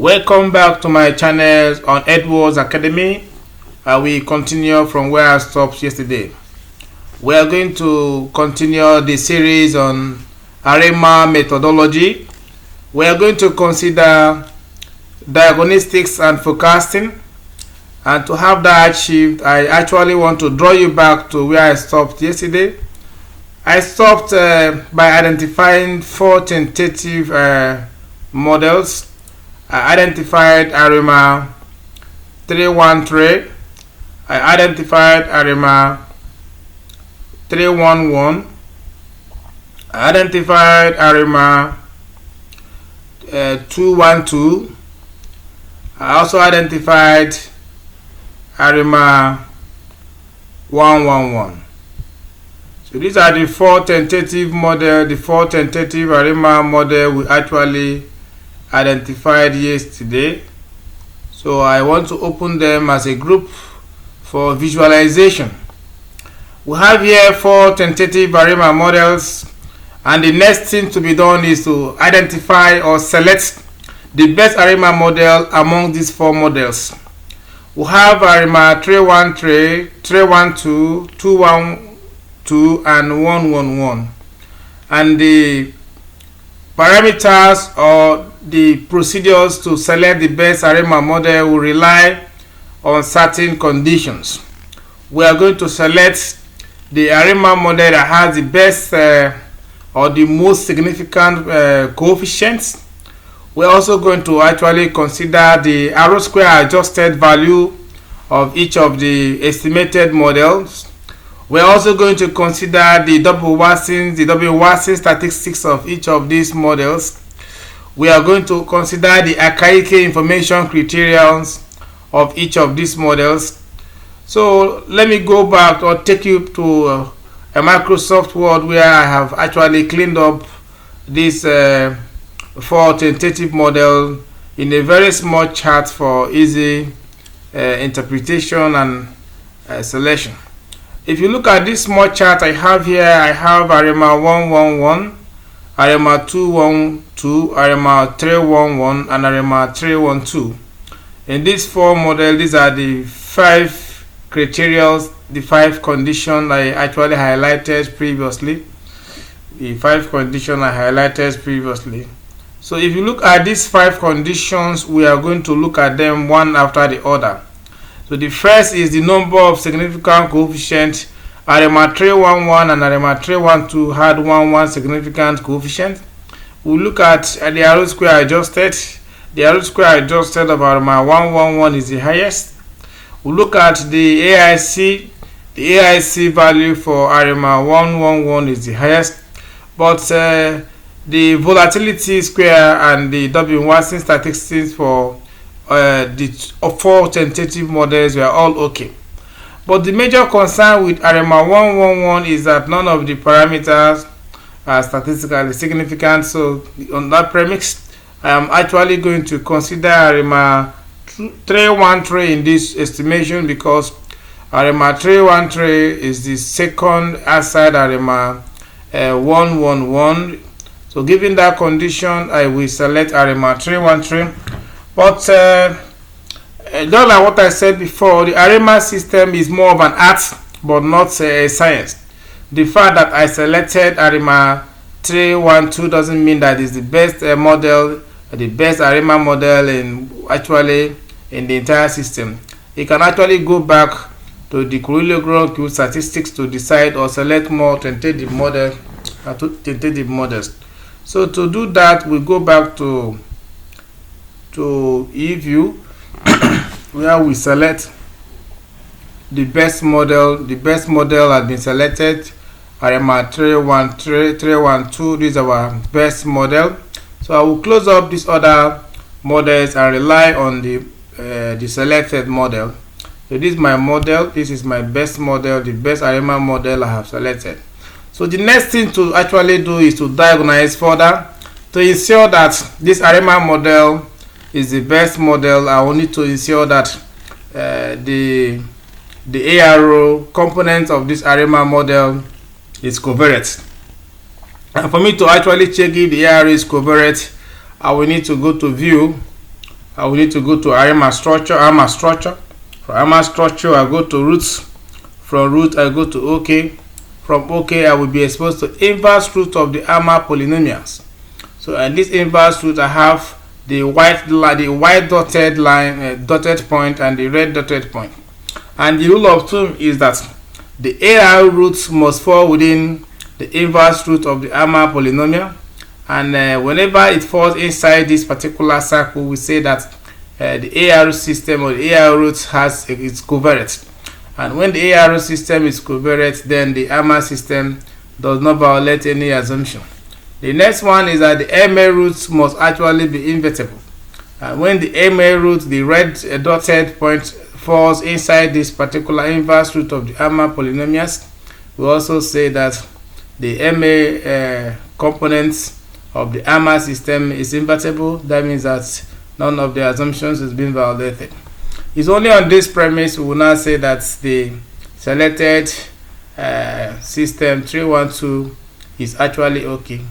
Welcome back to my channel on Edwards Academy. We continue from where I stopped yesterday. We are going to continue the series on Arima methodology. We are going to consider diagnostics and forecasting. And to have that achieved, I actually want to draw you back to where I stopped yesterday. I stopped by identifying four tentative models. I identified Arima 313. I identified Arima 311. I identified Arima 212. I also identified Arima 111. So these are the four tentative model, the four tentative Arima model we actually identified yesterday. So I want to open them as a group for visualization. We have here four tentative Arima models, and the next thing to be done is to identify or select the best Arima model among these four models. We have Arima 313, 312, 212 and 111, and the parameters or the procedures to select the best Arima model will rely on certain conditions. We are going to select the Arima model that has the best or the most significant coefficients. We're also going to actually consider the R-square adjusted value of each of the estimated models. We're also going to consider the W-Watson statistics of each of these models. We are going to consider the archaic information criterions of each of these models. So let me go back or take you to a Microsoft Word where I have actually cleaned up this four tentative model in a very small chart for easy interpretation and selection. If you look at this small chart I have here, I have Arima 111, Arima 212, Arima 311, and Arima 312. In these four models, these are the five criteria, the five conditions I actually highlighted previously. So if you look at these five conditions, we are going to look at them one after the other. So the first is the number of significant coefficients. Arima 311 and Arima 312 had one significant coefficient. We look at the R-square adjusted. The R-square adjusted of Arima 111 is the highest. We look at the AIC. The AIC value for Arima 111 is the highest, but the volatility square and the W-Watson statistics for the four tentative models were all okay. But the major concern with Arima 111 is that none of the parameters are statistically significant. So on that premise, I am actually going to consider Arima 313 in this estimation because Arima 313 is the second outside Arima 111. So given that condition, I will select Arima 313. But just like what I said before, the Arima system is more of an art but not a science. The fact that I selected Arima 312 doesn't mean that it's the best model, the best Arima model in the entire system. You can actually go back to the Correlation statistics to decide or select more tentative models. So to do that, we go back to eView where we select the best model. The best model has been selected, Arima 313, 312. This is our best model. So I will close up these other models and rely on the selected model. So this is my model. This is my best model, the best Arima model I have selected. So the next thing to actually do is to diagnose further to ensure that this Arima model is the best model. I will need to ensure that the ARO component of this Arima model is covariant. And for me to actually check if the ARO is covariant, I will need to go to view I will need to go to Arima structure, Arima structure. From Arima structure, I go to roots. From root, I go to OK. From OK, I will be exposed to inverse root of the Arima polynomials. So in this inverse root, I have the white dotted line, dotted point, and the red dotted point. And the rule of thumb is that the AR roots must fall within the inverse root of the Arima polynomial. And whenever it falls inside this particular circle, we say that the AR system or the AR root is covariant. And when the AR system is covariant, then the Arima system does not violate any assumption. The next one is that the MA roots must actually be invertible. And when the MA root, the red dotted point, falls inside this particular inverse root of the Arima polynomials, we also say that the MA components of the Arima system is invertible. That means that none of the assumptions is being violated. It's only on this premise we will now say that the selected system 312 is actually okay.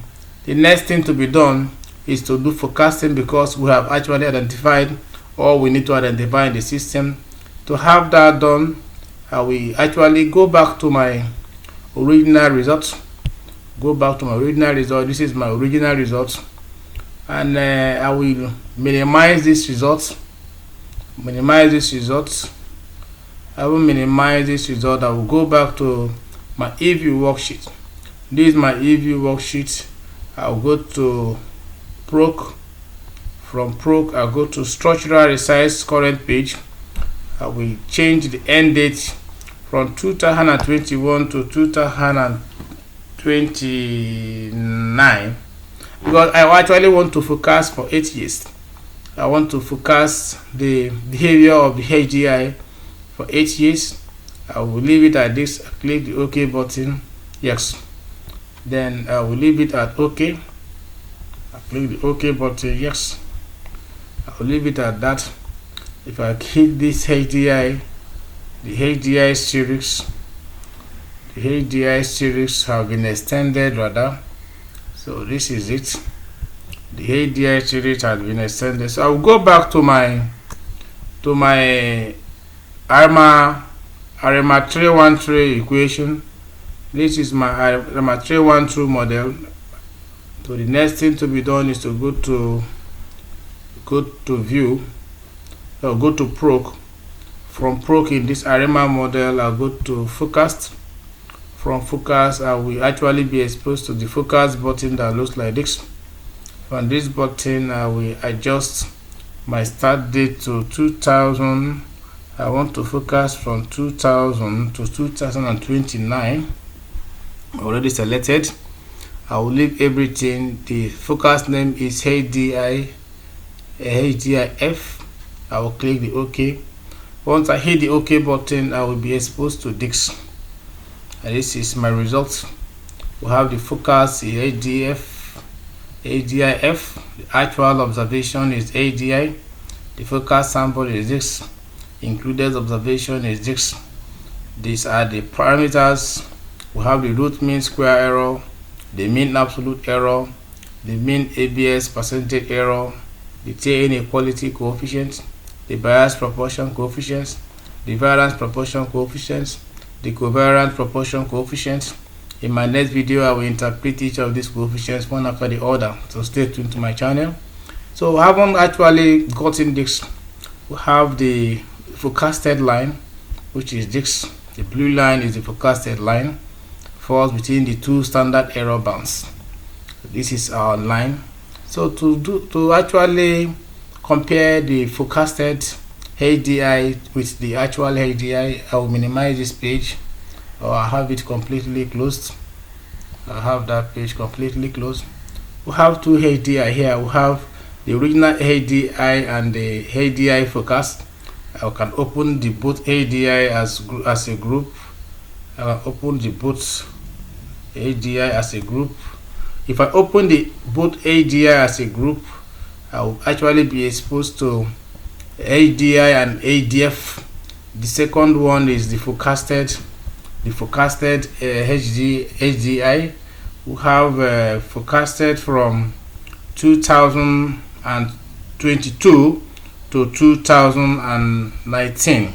The next thing to be done is to do forecasting, because we have actually identified all we need to identify in the system. To have that done, I will actually go back to my original results. This is my original result, and I will minimize this result. I will minimize this result. I will go back to my EView worksheet. This is my EView worksheet. I will go to proc. From proc, I go to structural resize current page. I will change the end date from 2021 to 2029, because I actually want to focus for 8 years. I want to focus the behavior of the HDI for 8 years. I will leave it at this. Click the OK button. Yes. Then I will leave it at OK. I click the OK button. Yes. I will leave it at that. If I hit this HDI, the HDI series have been extended rather. So this is it. The HDI series has been extended. So I will go back to my Arima 313 equation. This is my Arima 313 model. So the next thing to be done is to go to view, or go to proc. From proc, in this Arima model, I'll go to focused. From focus, I will actually be exposed to the focus button that looks like this. On this button, I will adjust my start date to 2000. I want to focus from 2000 to 2029. Already selected. I will leave everything. The focus name is HDIF. I will click the OK. Once I hit the OK button, I will be exposed to this. And this is my result. We have the focus is HDIF. The actual observation is HDI. The focus sample is this. Included observation is this. These are the parameters. We have the root mean square error, the mean absolute error, the mean ABS percentage error, the T inequality coefficient, the bias proportion coefficients, the variance proportion coefficients, the covariance proportion coefficients. In my next video, I will interpret each of these coefficients one after the other. So stay tuned to my channel. So we haven't actually gotten this. We have the forecasted line, which is this. The blue line is the forecasted line, falls between the two standard error bands. This is our line. So to actually compare the forecasted HDI with the actual HDI, I will minimize this page, or I have it completely closed. I have that page completely closed. We have two HDI here. We have the original HDI and the HDI forecast. I can open the both HDI as a group. I can open the both HDI as a group. If I open the both HDI as a group, I will actually be exposed to HDI and ADF. The second one is the forecasted HDI. We have forecasted from 2022 to 2019.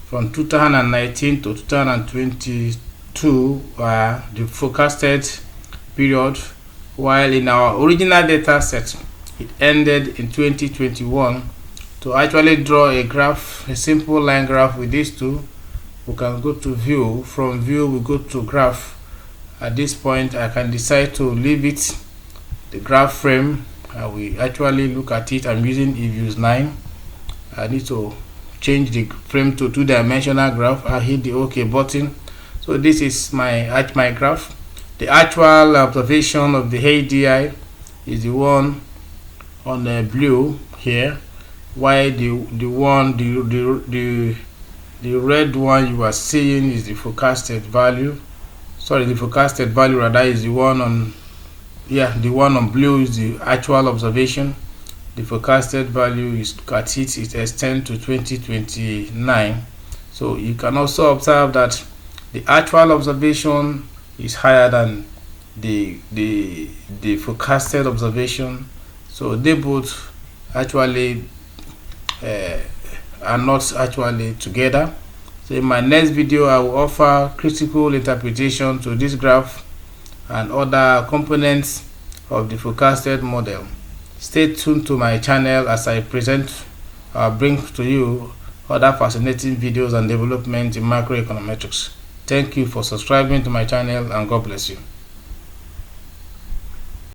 From 2019 to 2022 were the forecasted period, while in our original data set it ended in 2021. To actually draw a graph, a simple line graph with these two, we can go to view. From view we go to graph. At this point I can decide to leave it the graph frame. We actually look at it. I'm using eViews 9. I need to change the frame to two-dimensional graph. I hit the OK button. So this is my graph. The actual observation of the ADI is the one on the blue here, while the red one you are seeing is the forecasted value. Sorry, the forecasted value rather is the one on, the one on blue is the actual observation. The forecasted value is at it extends to 2029. So you can also observe that the actual observation is higher than the forecasted observation. So they both actually are not actually together. So in my next video I will offer critical interpretation to this graph and other components of the forecasted model. Stay tuned to my channel as I bring to you other fascinating videos and development in macroeconometrics. Thank you for subscribing to my channel, and God bless you.